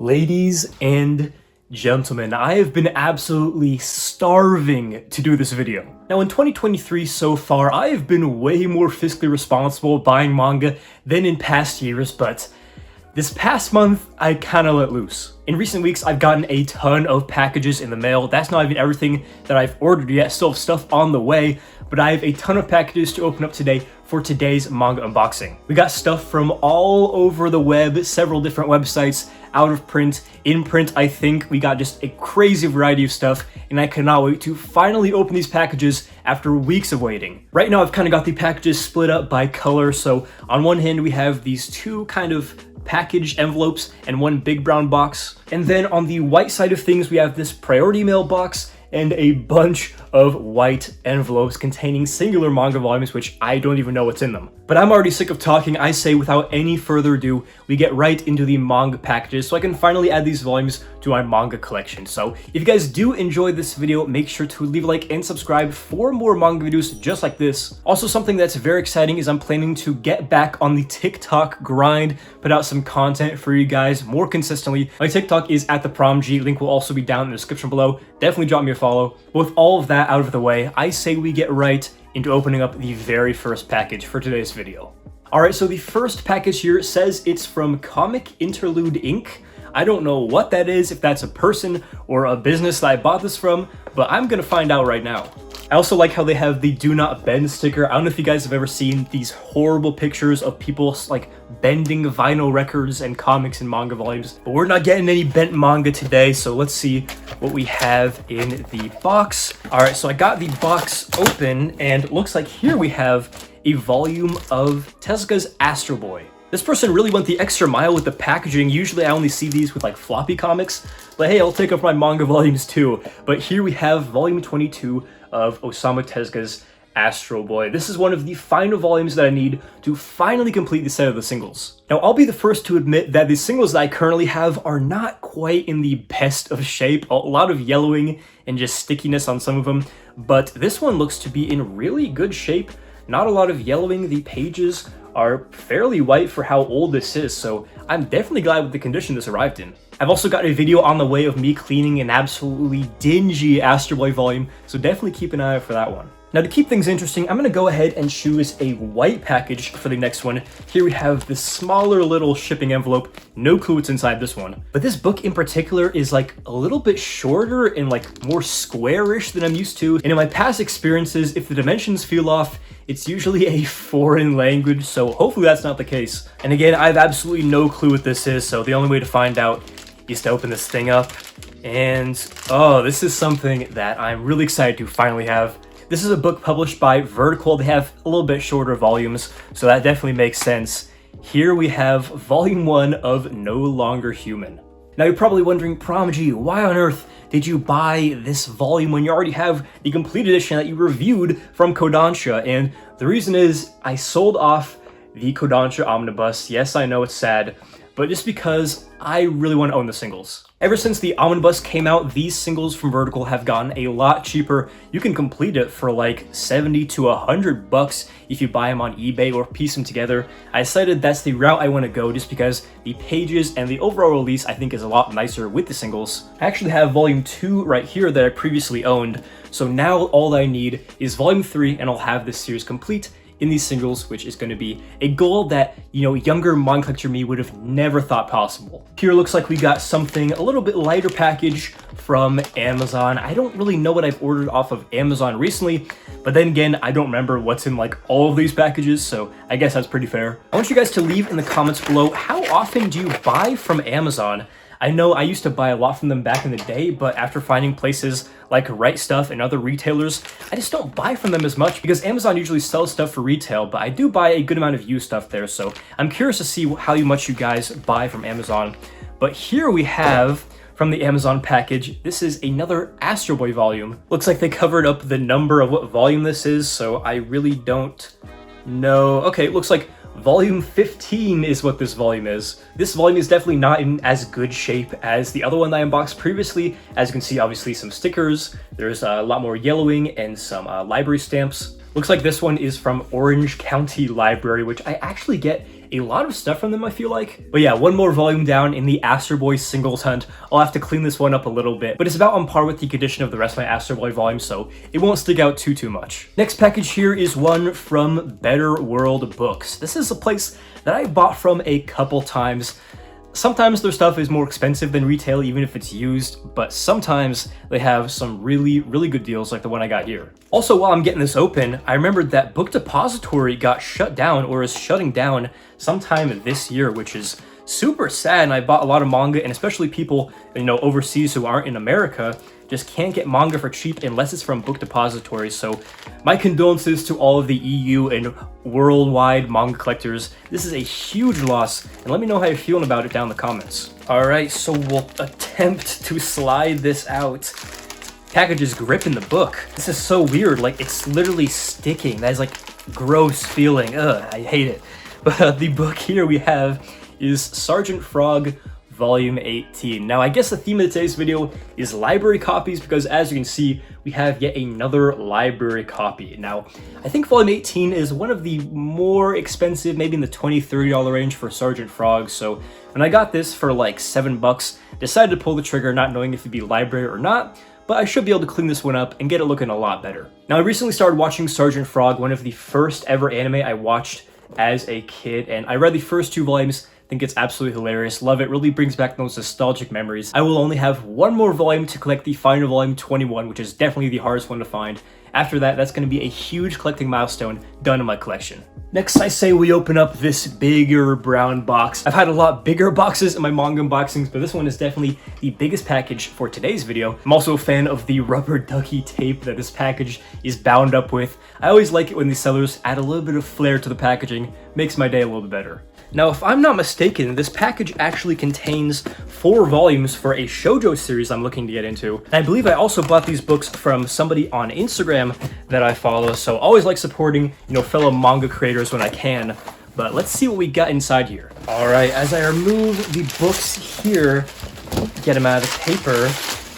Ladies and gentlemen, I have been absolutely starving to do this video. Now in 2023 so far, I have been way more fiscally responsible buying manga than in past years, but this past month, I kinda let loose. In recent weeks, I've gotten a ton of packages in the mail. That's not even everything that I've ordered yet, still have stuff on the way, but I have a ton of packages to open up today for today's manga unboxing. We got stuff from all over the web, several different websites, out of print, in print. I think we got just a crazy variety of stuff, and I cannot wait to finally open these packages after weeks of waiting. Right now, I've kind of got the packages split up by color, so on one hand, we have these two kind of packaged envelopes and one big brown box. And then on the white side of things, we have this priority mail box and a bunch of white envelopes containing singular manga volumes, which I don't even know what's in them. But I'm already sick of talking. I say without any further ado, we get right into the manga packages so I can finally add these volumes to my manga collection. So if you guys do enjoy this video, make sure to leave a like and subscribe for more manga videos just like this. Also, something that's very exciting is I'm planning to get back on the TikTok grind, put out some content for you guys more consistently. My TikTok is at the PromG, link will also be down in the description below. Definitely drop me a follow. But with all of that out of the way, I say we get right into opening up the very first package for today's video. Alright, so the first package here says it's from Comic Interlude Inc. I don't know what that is, if that's a person or a business that I bought this from, but I'm gonna find out right now. I also like how they have the do not bend sticker. I don't know if you guys have ever seen these horrible pictures of people like bending vinyl records and comics and manga volumes, but we're not getting any bent manga today, so let's see what we have in the box. All right, so I got the box open and it looks like here we have a volume of Tezuka's Astro Boy. This person really went the extra mile with the packaging. Usually I only see these with like floppy comics, but hey, I'll take up my manga volumes too. But here we have volume 22 of Osamu Tezuka's Astro Boy. This is one of the final volumes that I need to finally complete the set of the singles. Now, I'll be the first to admit that the singles that I currently have are not quite in the best of shape. A lot of yellowing and just stickiness on some of them, but this one looks to be in really good shape. Not a lot of yellowing. The pages are fairly white for how old this is, so I'm definitely glad with the condition this arrived in. I've also got a video on the way of me cleaning an absolutely dingy Astro Boy volume, so definitely keep an eye out for that one. Now, to keep things interesting, I'm going to go ahead and choose a white package for the next one. Here we have this smaller little shipping envelope. No clue what's inside this one. But this book in particular is like a little bit shorter and like more squarish than I'm used to. And in my past experiences, if the dimensions feel off, it's usually a foreign language, so hopefully that's not the case. And again, I have absolutely no clue what this is, so the only way to find out is to open this thing up. And oh, this is something that I'm really excited to finally have. This is a book published by Vertical. They have a little bit shorter volumes, so that definitely makes sense. Here we have volume 1 of No Longer Human. Now you're probably wondering, PromG, why on earth did you buy this volume when you already have the complete edition that you reviewed from Kodansha? And the reason is I sold off the Kodansha Omnibus. Yes, I know it's sad, but just because I really want to own the singles. Ever since the Omnibus came out, these singles from Vertical have gotten a lot cheaper. You can complete it for like 70 to 100 bucks if you buy them on eBay or piece them together. I decided that's the route I want to go just because the pages and the overall release I think is a lot nicer with the singles. I actually have volume 2 right here that I previously owned, so now all I need is volume 3 and I'll have this series complete in these singles, which is going to be a goal that, you know, younger manga collector me would have never thought possible. Here looks like we got something a little bit lighter package from Amazon. I don't really know what I've ordered off of Amazon recently, but then again, I don't remember what's in like all of these packages, so I guess that's pretty fair. I want you guys to leave in the comments below, how often do you buy from Amazon? I know I used to buy a lot from them back in the day, but after finding places like Right Stuff and other retailers, I just don't buy from them as much because Amazon usually sells stuff for retail, but I do buy a good amount of used stuff there, so I'm curious to see how much you guys buy from Amazon. But here we have, from the Amazon package, this is another Astro Boy volume. Looks like they covered up the number of what volume this is, so I really don't know. Okay, it looks like volume 15 is what this volume is. This volume is definitely not in as good shape as the other one that I unboxed previously. As you can see, obviously some stickers, there's a lot more yellowing and some library stamps. Looks like this one is from Orange County Library, which I actually get a lot of stuff from them, I feel like. But yeah, one more volume down in the Astro Boy singles hunt. I'll have to clean this one up a little bit, but it's about on par with the condition of the rest of my Astro Boy volumes, so it won't stick out too much. Next package here is one from Better World Books. This is a place that I bought from a couple times. Sometimes their stuff is more expensive than retail, even if it's used, but sometimes they have some really good deals like the one I got here. Also, while I'm getting this open, I remembered that Book Depository got shut down, or is shutting down sometime this year, which is super sad. And I bought a lot of manga, and especially people, overseas who aren't in America, just can't get manga for cheap unless it's from Book Depository. So my condolences to all of the EU and worldwide manga collectors. This is a huge loss, and let me know how you're feeling about it down in the comments. All right, so we'll attempt to slide this out. Package is gripping the book. This is so weird, like it's literally sticking. That is like gross feeling. Ugh, I hate it. But the book here we have is Sergeant Frog Volume 18. Now, I guess the theme of today's video is library copies, because as you can see, we have yet another library copy. Now, I think Volume 18 is one of the more expensive, maybe in the $20–$30 range for Sergeant Frog. So when I got this for like $7, decided to pull the trigger, not knowing if it'd be library or not, but I should be able to clean this one up and get it looking a lot better. Now, I recently started watching Sergeant Frog, one of the first ever anime I watched as a kid, and I read the first 2 volumes. Think it's absolutely hilarious. Love it. Really brings back those nostalgic memories. I will only have one more volume to collect, the final volume 21, which is definitely the hardest one to find. After that, that's going to be a huge collecting milestone done in my collection. Next, I say we open up this bigger brown box. I've had a lot bigger boxes in my manga unboxings, but this one is definitely the biggest package for today's video. I'm also a fan of the rubber ducky tape that this package is bound up with. I always like it when these sellers add a little bit of flair to the packaging. Makes my day a little bit better. Now, if I'm not mistaken, this package actually contains 4 volumes for a shoujo series I'm looking to get into. And I believe I also bought these books from somebody on Instagram that I follow, so always like supporting, fellow manga creators when I can. But let's see what we got inside here. All right, as I remove the books here, get them out of the paper,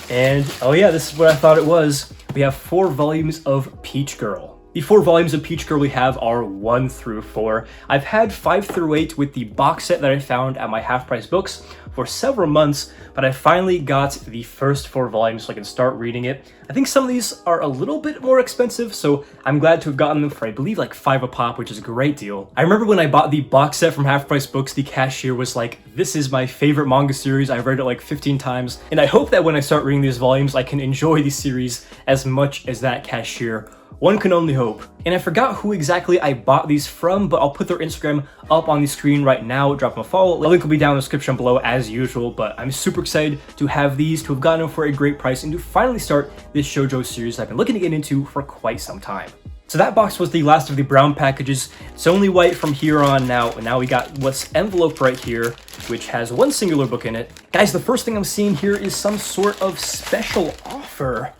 and oh yeah, this is what I thought it was. We have 4 volumes of Peach Girl. The 4 volumes of Peach Girl we have are 1 through 4. I've had 5 through 8 with the box set that I found at my half-price books for several months, but I finally got the first 4 volumes so I can start reading it. I think some of these are a little bit more expensive, so I'm glad to have gotten them for, I believe, like $5 a pop, which is a great deal. I remember when I bought the box set from Half Price Books, the cashier was like, "This is my favorite manga series. I've read it like 15 times, and I hope that when I start reading these volumes, I can enjoy the series as much as that cashier." One can only hope. And I forgot who exactly I bought these from, but I'll put their Instagram up on the screen right now. Drop them a follow. The link will be down in the description below as usual, but I'm super excited to have these, to have gotten them for a great price, and to finally start this shoujo series I've been looking to get into for quite some time. So that box was the last of the brown packages. It's only white from here on now, and now we got what's enveloped right here, which has 1 singular book in it. Guys, the first thing I'm seeing here is some sort of special offer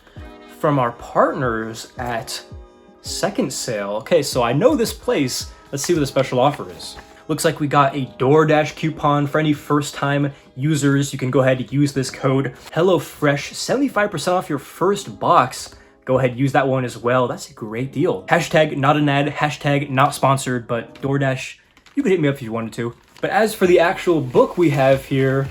from our partners at Second Sale. Okay, so I know this place. Let's see what the special offer is. Looks like we got a DoorDash coupon for any first-time users. You can go ahead and use this code HelloFresh, 75% off your first box. Go ahead and use that one as well. That's a great deal. Hashtag not an ad, hashtag not sponsored, but DoorDash, you could hit me up if you wanted to. But as for the actual book we have here,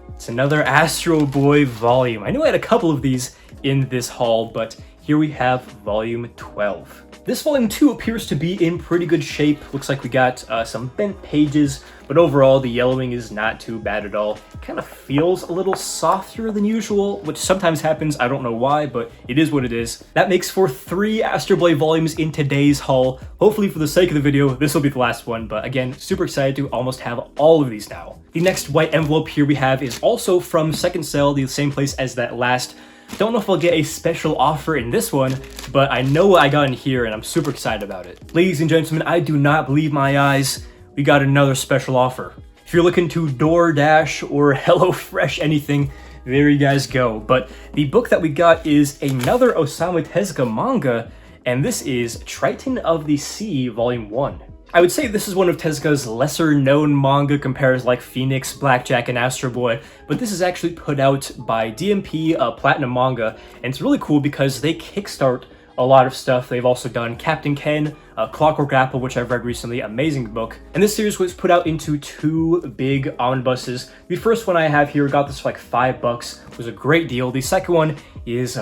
it's another Astro Boy volume. I know I had a couple of these in this haul, but here we have volume 12. This volume 2 appears to be in pretty good shape. Looks like we got some bent pages, but overall the yellowing is not too bad at all. Kind of feels a little softer than usual, which sometimes happens. I don't know why, but it is what it is. That makes for 3 Astro Boy volumes in today's haul. Hopefully for the sake of the video, this will be the last one, but again, super excited to almost have all of these now. The next white envelope here we have is also from Second Sale, the same place as that last. Don't know if I'll get a special offer in this one, but I know what I got in here and I'm super excited about it. Ladies and gentlemen, I do not believe my eyes. We got another special offer. If you're looking to DoorDash or HelloFresh anything, there you guys go. But the book that we got is another Osamu Tezuka manga, and this is Triton of the Sea Volume 1. I would say this is one of Tezuka's lesser known manga compared to like Phoenix, Blackjack, and Astro Boy, but this is actually put out by DMP Platinum Manga, and it's really cool because they kickstart a lot of stuff. They've also done Captain Ken, Clockwork Apple, which I've read recently, amazing book. And this series was put out into 2 big omnibuses. The first one I have here, got this for like $5, was a great deal. The second one is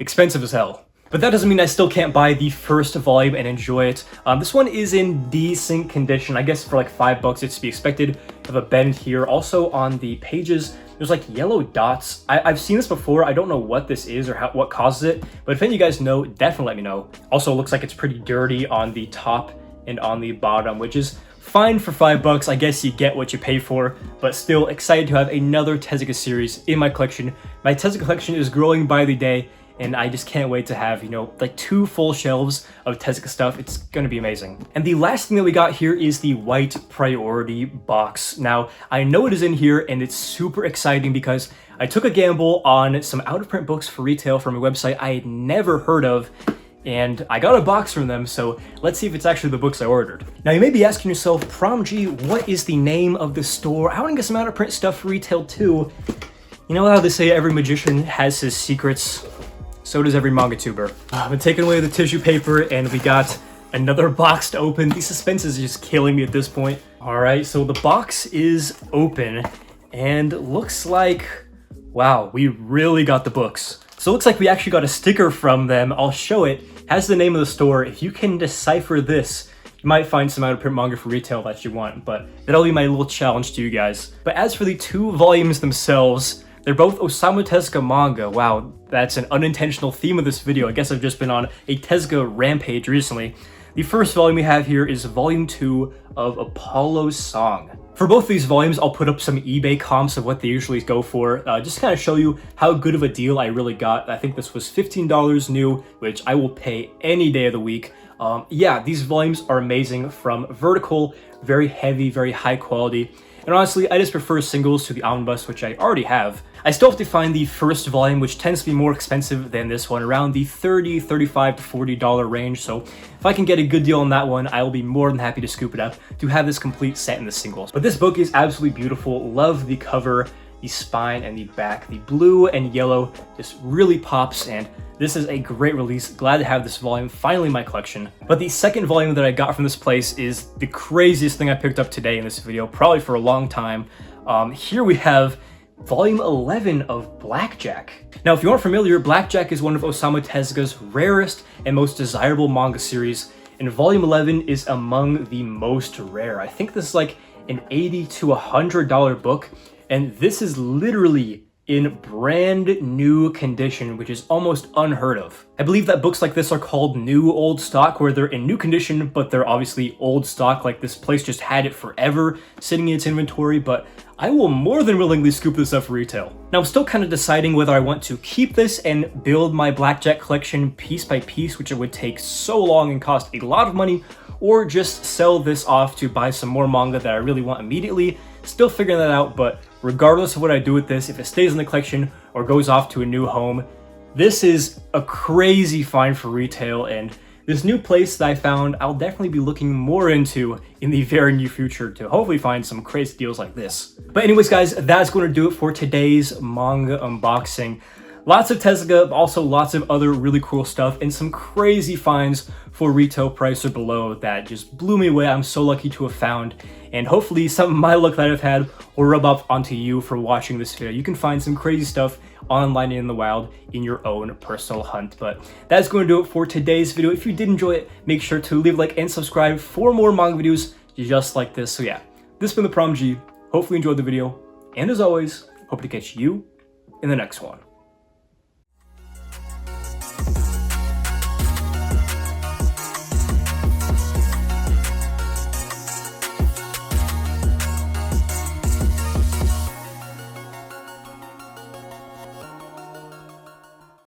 expensive as hell. But that doesn't mean I still can't buy the first volume and enjoy it. This one is in decent condition. I guess for like $5 it's to be expected. I have a bend here. Also on the pages, there's like yellow dots. I've seen this before. I don't know what this is or what causes it, but if any of you guys know, definitely let me know. Also, it looks like it's pretty dirty on the top and on the bottom, which is fine for $5. I guess you get what you pay for, but still excited to have another Tezuka series in my collection. My Tezuka collection is growing by the day, and I just can't wait to have, you know, like 2 full shelves of Tezuka stuff. It's gonna be amazing. And the last thing that we got here is the white priority box. Now, I know it is in here, and it's super exciting because I took a gamble on some out-of-print books for retail from a website I had never heard of, and I got a box from them, so let's see if it's actually the books I ordered. Now, you may be asking yourself, Prom G, what is the name of the store? I wanna get some out-of-print stuff for retail too. You know how they say every magician has his secrets? So does every manga tuber. I've been taking away the tissue paper, and we got another box to open. The suspense is just killing me at this point. All right, so the box is open, and looks like, wow, we really got the books. So it looks like we actually got a sticker from them. I'll show it. Has the name of the store. If you can decipher this, you might find some out-of-print manga for retail that you want, but that'll be my little challenge to you guys. But as for the 2 volumes themselves, they're both Osamu Tezuka manga. Wow, that's an unintentional theme of this video. I guess I've just been on a Tezuka rampage recently. The first volume we have here is volume 2 of Apollo's Song. For both these volumes, I'll put up some eBay comps of what they usually go for, just to kind of show you how good of a deal I really got. I think this was $15 new, which I will pay any day of the week. Yeah, these volumes are amazing, from vertical, very heavy, very high quality. And honestly, I just prefer singles to the omnibus, which I already have. I still have to find the first volume, which tends to be more expensive than this one, around the $30, $35 to $40 range. So if I can get a good deal on that one, I will be more than happy to scoop it up to have this complete set in the singles. But this book is absolutely beautiful. Love the cover, the spine, and the back. The blue and yellow just really pops, and this is a great release. Glad to have this volume finally in my collection. But the second volume that I got from this place is the craziest thing I picked up today in this video, probably for a long time. Here we have volume 11 of Blackjack. Now, if you aren't familiar, Blackjack is one of Osamu Tezuka's rarest and most desirable manga series, and volume 11 is among the most rare. I think this is like an $80 to $100 book, and this is literally in brand new condition, which is almost unheard of. I believe that books like this are called new old stock, where they're in new condition, but they're obviously old stock. Like, this place just had it forever sitting in its inventory, but I will more than willingly scoop this up for retail. Now, I'm still kind of deciding whether I want to keep this and build my Blackjack collection piece by piece, which it would take so long and cost a lot of money, or just sell this off to buy some more manga that I really want immediately. Still figuring that out, but regardless of what I do with this, if it stays in the collection or goes off to a new home, this is a crazy find for retail, and this new place that I found, I'll definitely be looking more into in the very near future to hopefully find some crazy deals like this. But anyways, guys, that's going to do it for today's manga unboxing. Lots of Tezuka, but also lots of other really cool stuff, and some crazy finds for retail price or below that just blew me away. I'm so lucky to have found, and hopefully some of my luck that I've had will rub off onto you for watching this video. You can find some crazy stuff online and in the wild in your own personal hunt. But that's going to do it for today's video. If you did enjoy it, make sure to leave a like and subscribe for more manga videos just like this. So yeah, this has been the Prom G. Hopefully you enjoyed the video, and as always, hope to catch you in the next one.